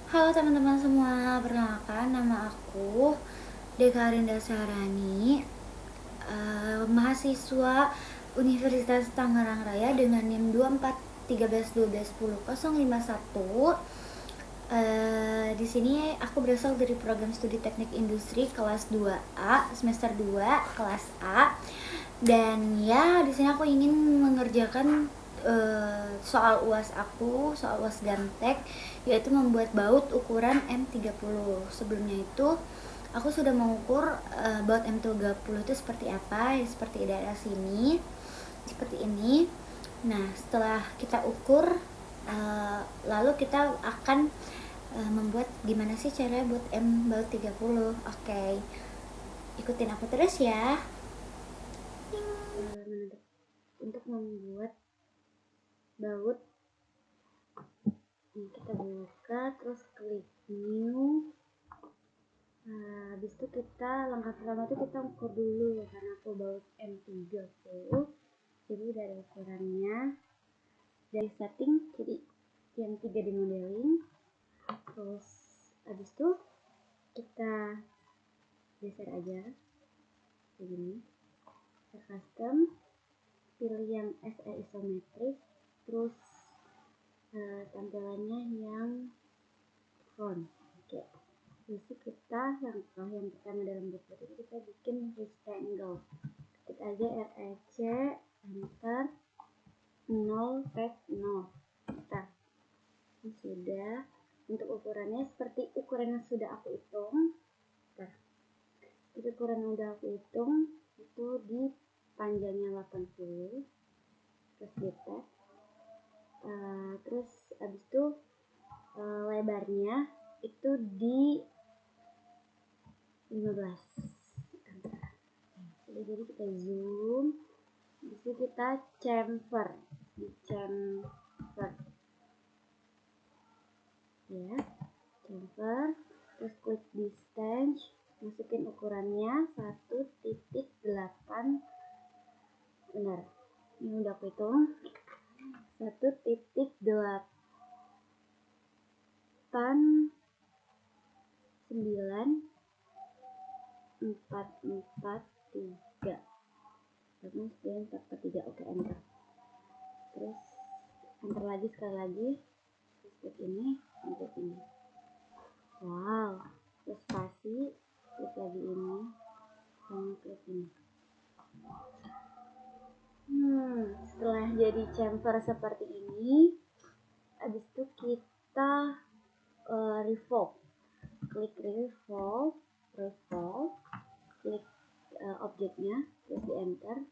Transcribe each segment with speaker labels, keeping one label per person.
Speaker 1: Halo teman-teman semua, perkenalkan nama aku Dekarinda Sahrani, mahasiswa Universitas Tangerang Raya dengan NIM 2413121051. Di sini aku berasal dari program studi Teknik Industri kelas 2A, semester 2, kelas A. Dan ya, di sini aku ingin mengerjakan soal UAS aku, soal UAS Gamtek, yaitu membuat baut ukuran M30. Sebelumnya itu aku sudah mengukur baut M30 itu seperti apa, ya, seperti daerah sini, seperti ini. Nah, setelah kita ukur, lalu kita akan membuat gimana sih cara buat M baut 30. Oke, ikutin aku terus ya. Untuk membuat baut, kita buka terus klik new. Habis itu langkah pertama itu kita ukur dulu, karena aku baut M30 jadi udah ada ukurannya dari setting, jadi yang 3 di modeling. Terus habis itu kita geser aja begini, kita custom, pilih yang SE isometrik, terus tampilannya yang front. Oke, terus kita yang pertama dalam buku ini kita bikin rectangle, ketik aja REC, enter, 0 tab 0. Nah, ini sudah. Untuk ukurannya seperti ukuran yang sudah aku hitung. Nah, itu ukuran yang udah aku hitung itu di panjangnya 80, terus di tab, terus abis itu lebarnya itu di 15. Jadi kita zoom, disitu kita chamfer, di chamfer ya, chamfer, terus klik distance, masukin ukurannya 1.8. benar, ini udah aku hitung 1.89443. Oke, enter. Terus enter lagi sekali lagi, terus klik ini, klik ini. Wow, terus spasi, klik lagi ini, sama klik ini. Setelah jadi chamfer seperti ini, habis itu kita revolve, klik revolve, klik objeknya, terus di enter,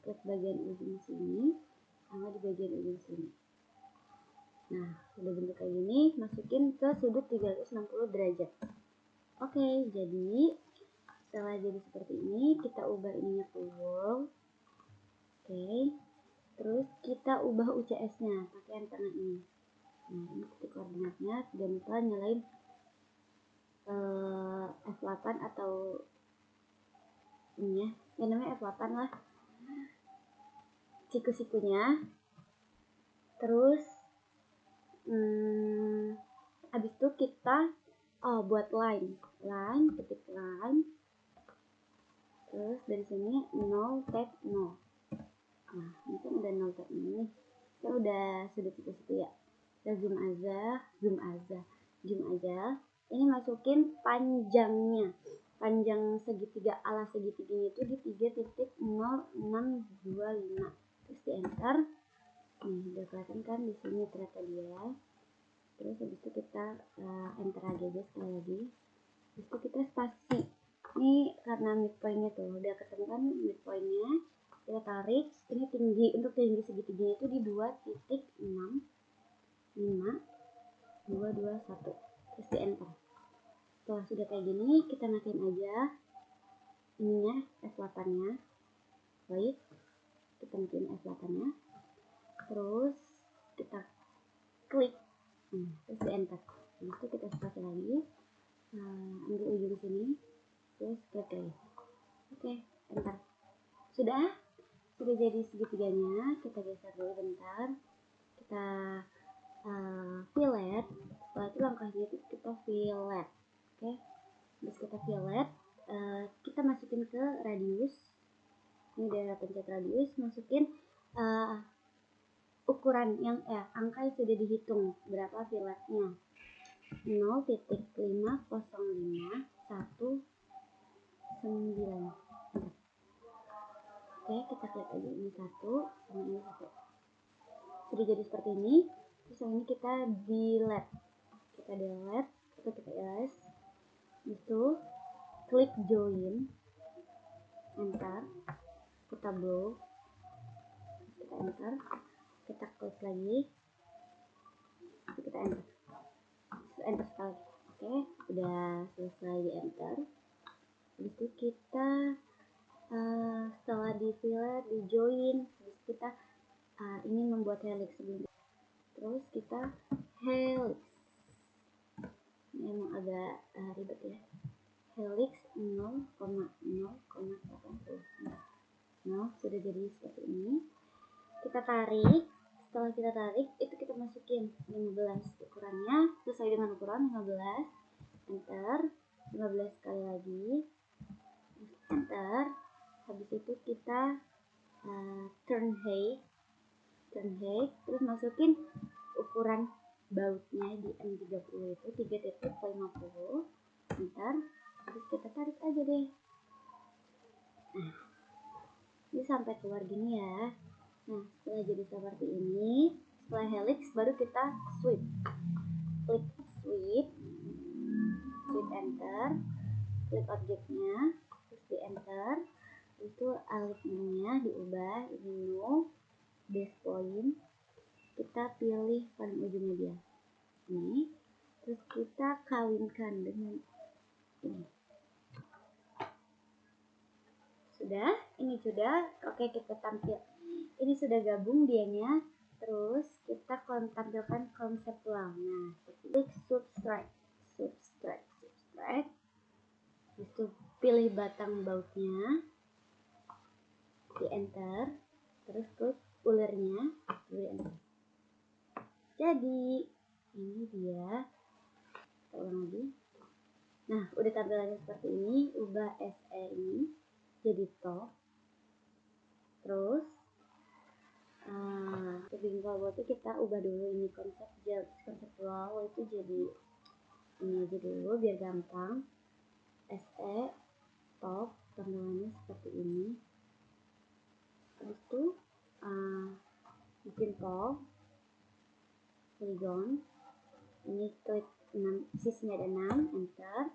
Speaker 1: klik bagian ujung sini sama di bagian ujung sini. Nah, udah bentuk kayak gini, masukin ke sudut 360 derajat. Oke, jadi setelah jadi seperti ini, kita ubah ininya ke wall. Oke, terus kita ubah UCS-nya pakai yang tengah ini. Nah, ini titik koordinatnya, dan kita nyalain F8 atau ini ya, namanya F8 lah, siku-sikunya. Terus habis itu kita buat line, ketik line, terus dari sini 0 tab 0. Nah, ini kan udah 0 tab 0 nih, kita udah sudut siku-siku ya. Kita zoom aja, ini masukin panjang segitiga, ala segitiganya itu di 3.0625, terus di enter. Nih, udah kelihatan kan di sini ternyata dia. Terus habis itu kita enter aja sekali lagi. Habis itu kita spasi. Ini karena midpointnya tuh udah ketemu kan midpointnya, kita tarik. Ini tinggi, untuk tinggi segitiganya itu di 2.65221, terus di enter. Setelah sudah kayak gini, kita matiin aja ininya, F8 nya. Baik, kita matiin F8 nya, terus kita klik, terus di enter. Habis itu kita spasi lagi, ambil ujung sini, terus klik lagi. Oke, enter. Sudah jadi segitiganya. Kita geser dulu bentar, kita fillet. langkahnya itu kita fillet. Oke, terus kita fillet, kita masukin ke radius. Ini daerah pencet radius, masukin ukuran yang angka yang sudah dihitung berapa filletnya, 0,50519. Oke, kita klik aja ini 1 sama ini 1. Sudah jadi seperti ini. Terus yang ini kita delete, kita erase. Itu klik join, enter, kita blow, kita enter, kita klik lagi, kita enter sekali. Oke, udah selesai di enter. Habis itu kita setelah di fillet, di join, terus kita ini membuat helix sebelum. Terus kita helix, ini emang agak ribet ya. Helix 0,0,80. Nah, sudah jadi seperti ini. Kita tarik. Setelah kita tarik, itu kita masukin 15 ukurannya sesuai dengan ukuran 15. Enter. 15 sekali lagi. Enter. Habis itu kita turn height, terus masukin ukuran bautnya di M30 itu 3.50. Enter. Terus kita tarik aja deh. Nah, ini sampai keluar gini ya. Nah, setelah jadi seperti ini, setelah helix baru kita sweep. Klik sweep enter, klik objeknya, terus di enter. Itu alignmentnya diubah, ini no, base point. Kita pilih paling ujungnya dia. Ini, terus kita kawinkan dengan ini. Sudah, ini sudah. Oke, kita tampil. Ini sudah gabung dianya. Terus kita tampilkan konseptualnya. Klik subtract. Itu pilih batang bautnya, di enter. Terus klik ulernya, di enter. Jadi ini dia. Ulang lagi. Nah, udah tampilannya seperti ini. Ubah SE ini jadi top. Terus bimbel buatnya kita ubah dulu ini konseptual itu jadi ini aja dulu biar gampang. SE top tampilannya seperti ini. Habis itu bikin top polygon, ini klik 6, sisinya ada 6, enter.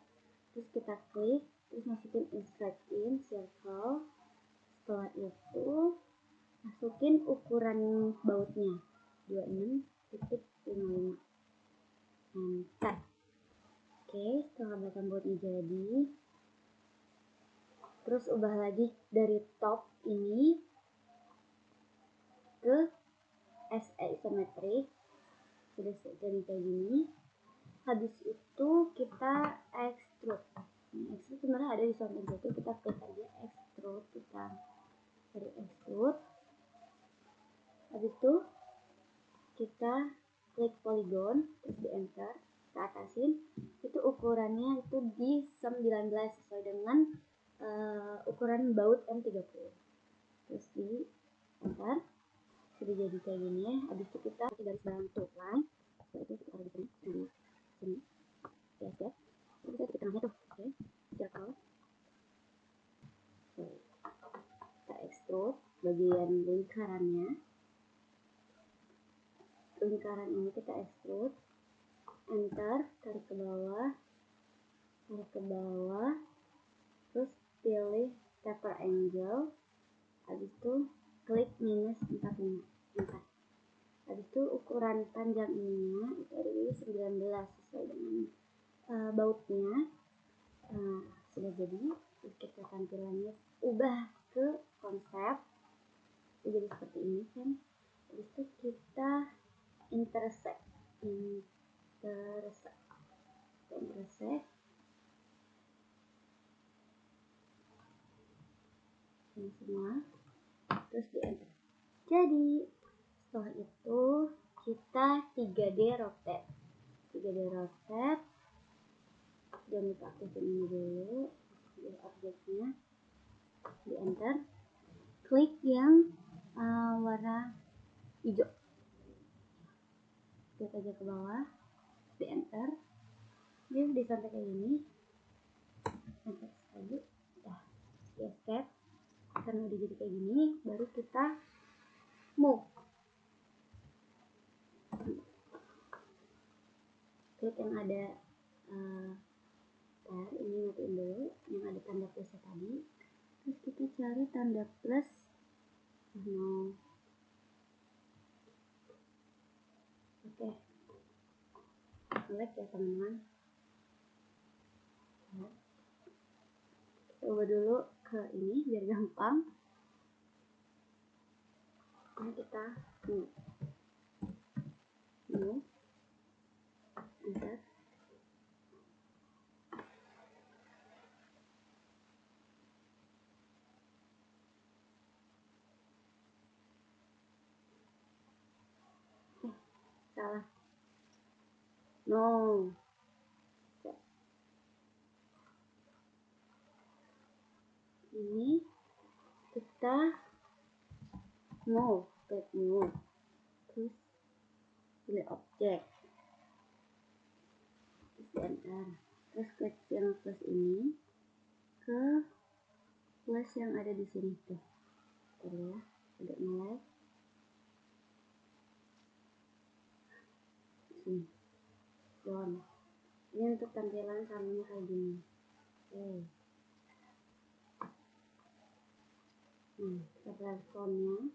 Speaker 1: Terus kita klik, terus masukin insert in circle. Setelah itu masukin ukuran bautnya 26.55, enter. Oke, setelah batang bautnya jadi, terus ubah lagi dari top ini ke SE isometrik. Sudah jadi kayak gini. Habis itu kita extrude. Extrude sebenarnya ada di samping situ, kita klik aja extrude, kita dari extrude. Habis itu kita klik polygon, terus di enter, kita atasin. Itu ukurannya itu di 19 sesuai dengan ukuran baut M30. Terus di enter. Sudah jadi kayak gini ya. Habis itu kita garis bentuk line. Seperti itu kita taruh di sini. Sini. Ya, terus kita di tengahnya tuh. Oke. Circle. Kita extrude bagian lingkarannya. Lingkaran ini kita extrude. Enter, tarik ke bawah. Terus pilih taper angle. Habis itu klik minus 45. Habis itu ukuran panjang ininya itu ada di 19 sesuai dengan bautnya. Sudah jadi. Terus kita tampilannya ubah ke konsep jadi seperti ini kan. Habis itu kita intersect ini semua, terus di enter. Jadi setelah itu kita 3D jadi rotate. Jangan lupa aktifin ini dulu, di objeknya, di enter, klik yang warna hijau, klik aja ke bawah, di enter, dia udah sampai kayak gini, enter sekali, dah, di escape, karena udah jadi kayak gini, baru kita move, klik yang ada ini matiin dulu, yang ada tanda plusnya tadi, terus kita cari tanda plus, oke, select ya teman-teman. Coba dulu ke ini biar gampang. Ini kita move, enter. Salah. No. Ini kita move, klik move, terus pilih objek, terus di enter, terus klik yang plus ini ke plus yang ada di sini tuh, ya, agak melek, sini, down. Ini untuk tampilan sama kayak gini. Oke. Tampilan frontnya.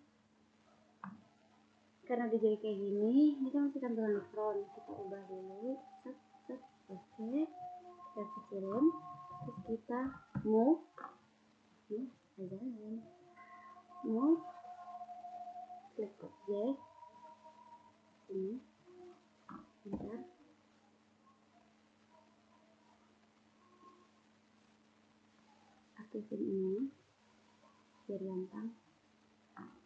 Speaker 1: Karena udah jadi kayak gini, ini kan masih tampilan front. Kita ubah dulu. Set, set. Oke. Kita kecilin. Terus kita move. Move. Klik objek. Sini. Bentar. Aktifin ini. Biar gampang.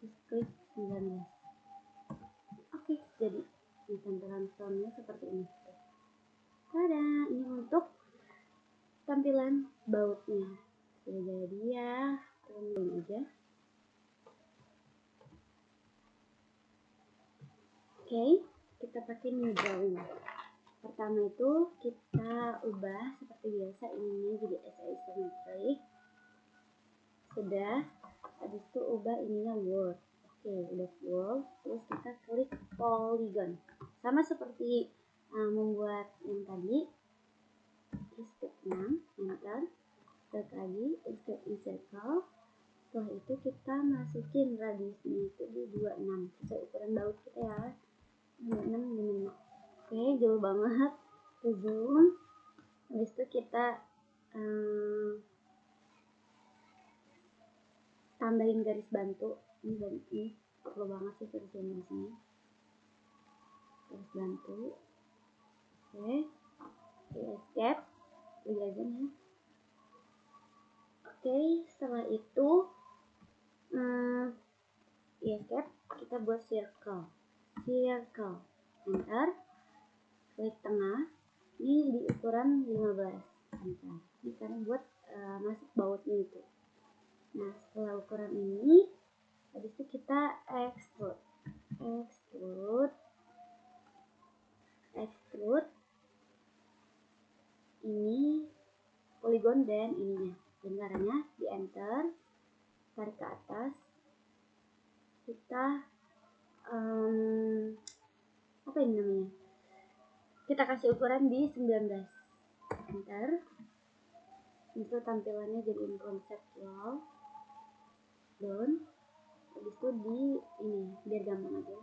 Speaker 1: Terus klik 19. Oke, jadi di tampilan frontnya seperti ini. Tada, ini untuk tampilan bautnya. Sudah jadi ya, running aja. Oke, kita pakai new drawing. Pertama itu kita ubah seperti biasa ininya jadi isometric. Sudah, habis itu ubah ininya world. Oke, udah world. Terus kita klik polygon. Sama seperti membuat yang tadi. Terus step 6, enter. Klik lagi, insert in circle. Setelah itu kita masukin radiusnya itu di 26 sesuai ukuran baut kita ya, 26 mm. Oke, jauh banget, ke zoom. Habis itu kita tambahin garis bantu. Ini perlu banget sih versi sini. Garis bantu. Oke, escape, lihat aja ya. Oke, setelah itu escape, kita buat circle, enter, klik tengah, ini di ukuran 15, enter. Ini karena buat masuk bautnya itu. Nah, setelah ukuran ini, habis itu kita extrude, ini poligon dan ininya, dan caranya di enter, tarik ke atas, kita apa ini namanya, kita kasih ukuran di 19, enter. Itu tampilannya jadiin konseptual, down. Habis itu di ini biar gampang aja,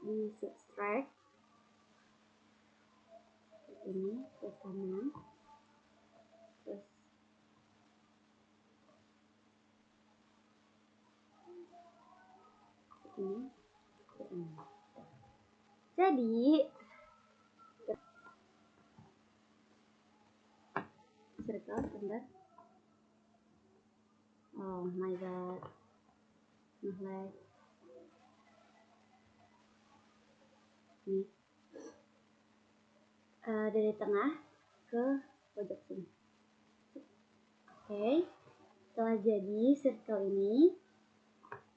Speaker 1: di subtract ini ke kanan, terus ini ke ini. Jadi circle, bentar. Oh my god, ngelag. Nih, dari tengah ke pojok sini. Oke, setelah jadi circle ini,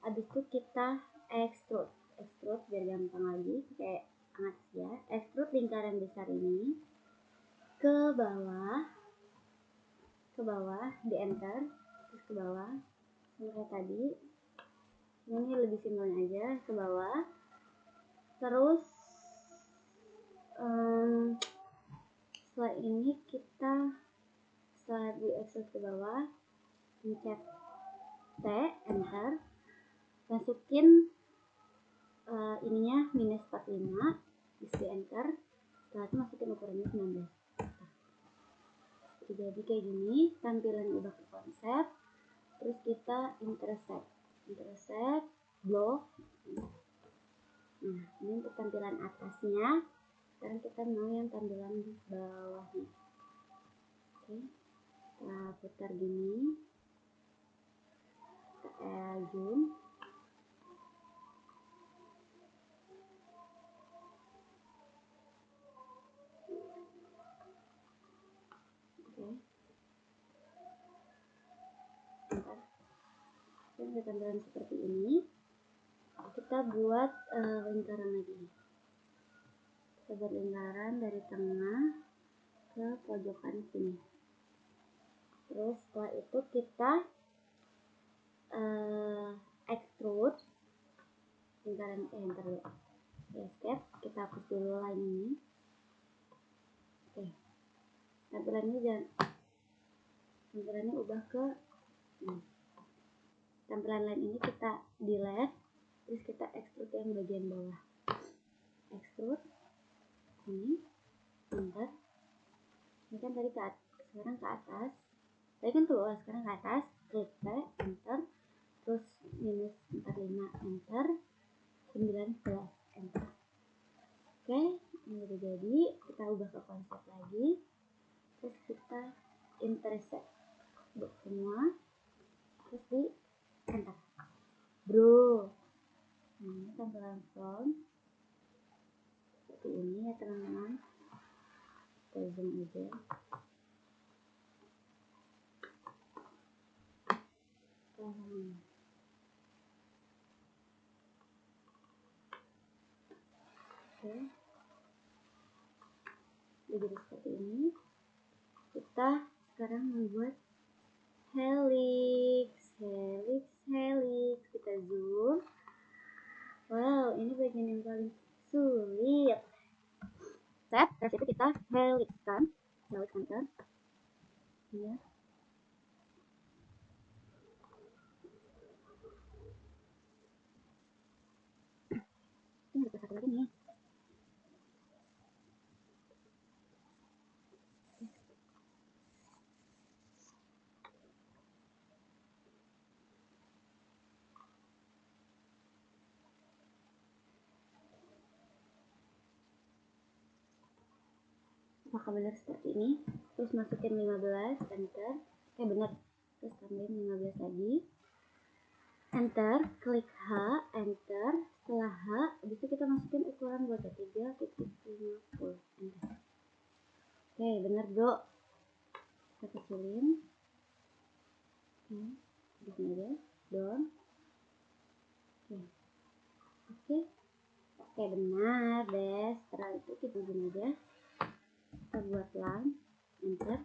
Speaker 1: habis itu kita extrude biar gampang lagi, kayak atas ya. Extrude lingkaran besar ini ke bawah, di enter, terus ke bawah, sampai tadi. Ini lebih simpelnya aja, ke bawah. Terus setelah ini kita setelah di extrude ke bawah, pencet T, enter, masukin ininya minus 45, di enter, setelah itu masukin ukurannya 19. Jadi kayak gini, tampilan ubah ke konsep, terus kita intersect, block. Nah, ini untuk tampilan atasnya. Sekarang kita mau yang tampilan di bawahnya. Oke, kita putar gini, kita zoom. Dan tampilan seperti ini. Kita buat lingkaran lagi. Kita buat lingkaran dari tengah ke pojokan sini. Terus setelah itu kita extrude lingkaran enter dulu. Escape, kita hapus dulu line ini. Oke, tampilannya ubah ke ini. Tampilan line ini kita delete, terus kita extrude yang bagian bawah. Extrude ini, enter. Ini kan tadi sekarang ke atas. Tadi kan keluar, sekarang ke atas. Klik T, enter. Terus minus 45, enter. 19, enter. Oke, ini udah jadi. Kita ubah ke konsep lagi. Terus kita intersect buat semua. Terus di enter. Bro. Nah, ini tampilan front. Seperti ini ya teman-teman. Kita zoom aja. Oke, jadi seperti ini. Kita sekarang membuat helix. Kita zoom. Wow, ini bagian yang paling sulit. Terus itu kita helix kan ya. Ini ada satu lagi nih. Maka benar seperti ini. Terus masukin 15, enter. Benar. Terus tambahin 15 lagi. Enter, klik H, enter. Setelah H, habis itu kita masukin ukuran buat 3.50. Enter. Oke, benar, Bro. Kita kecilin. Di sini aja. Down. Oke, benar deh. Setelah itu kita zoom aja. Kita buat line, enter.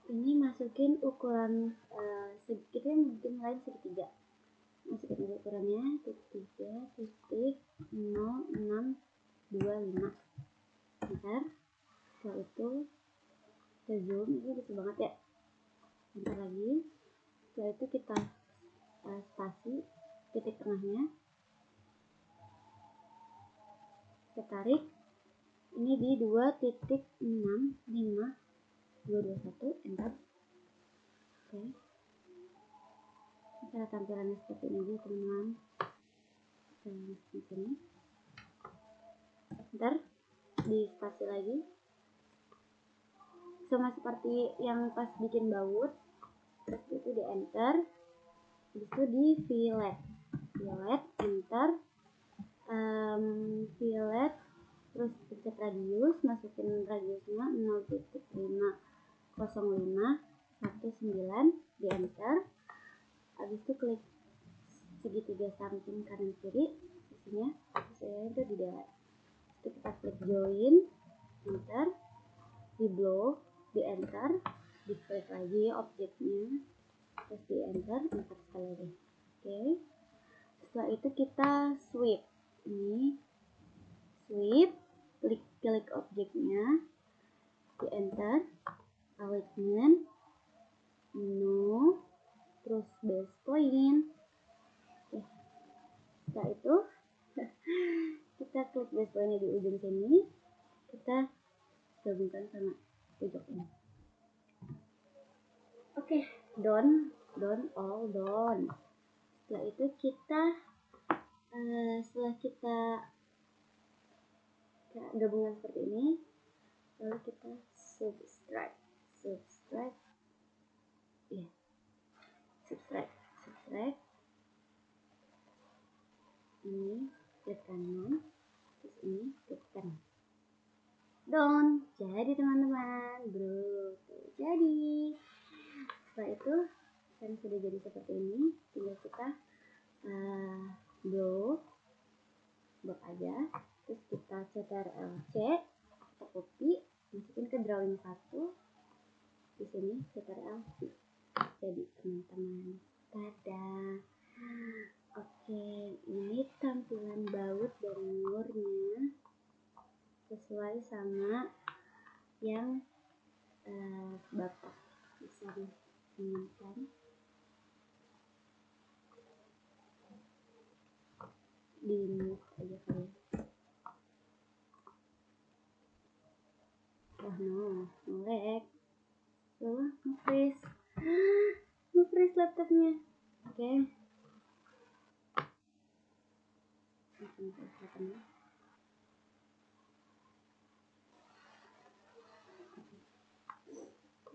Speaker 1: Ini masukin ukuran kita yang bikin line segitiga. Masukin aja ukurannya 3.0625. Enter. Setelah itu kita zoom, ini kecil banget ya. Enter lagi. Setelah itu kita spasi titik tengahnya. Kita tarik. Ini di 2.65221, enter. Oke. Cara tampilannya seperti ini aja teman-teman. Di sini. Ntar di spasi lagi. Sama seperti yang pas bikin baut. Terus itu di enter. Habis itu di fillet, enter.
Speaker 2: radius, masukin radiusnya 0,50519, di enter. Habis itu klik segitiga samping kanan kiri, isinya itu di dalam. Itu kita klik join, enter, di blow, di enter, di klik lagi objeknya, terus di enter 4 kali lagi. Oke. Setelah itu kita sweep, ini sweep, klik objeknya, di enter, alignment, no, terus base point. Oke. Setelah itu kita klik base pointnya di ujung sini, kita gabungkan sama pojok ini. Oke, done all done. Setelah itu kita setelah kita gabungan seperti ini, lalu kita subtract ini klik kanan, terus ini klik kanan. Done. Jadi teman-teman, bro, jadi setelah itu kan sudah jadi seperti ini, tinggal kita blow aja, terus kita CTRL-C atau copy, masukin ke drawing 1, di sini CTRL-V. Jadi teman-teman, tada. Oke, ini tampilan baut dan murnya sesuai sama yang Bapak bisa diinginkan. Di move aja kali. Wah, no lag. Nge-freeze laptopnya. Oke.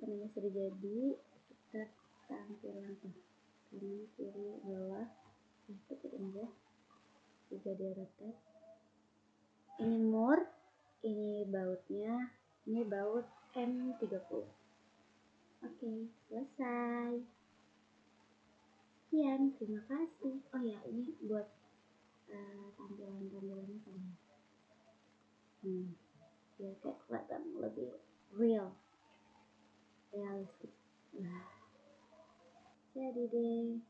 Speaker 2: Karena sudah jadi, kita tampilan kanan, kiri, bawah. Seperti ini ya. Juga di rotate. Ini more, ini bautnya, ini baut M30. Oke, selesai. Sekian, terima kasih. Oh ya, ini buat tampilan-tampilannya sama. Biar kayak kelihatan lebih realistik. Nah, jadi deh.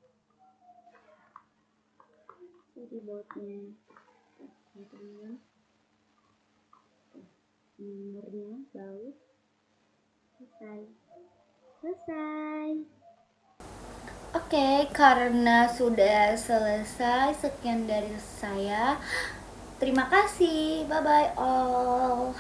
Speaker 2: Jadi bautnya, teman-teman. Nomornya baut. Selesai.
Speaker 1: Oke, karena sudah selesai, sekian dari saya. Terima kasih. Bye bye all.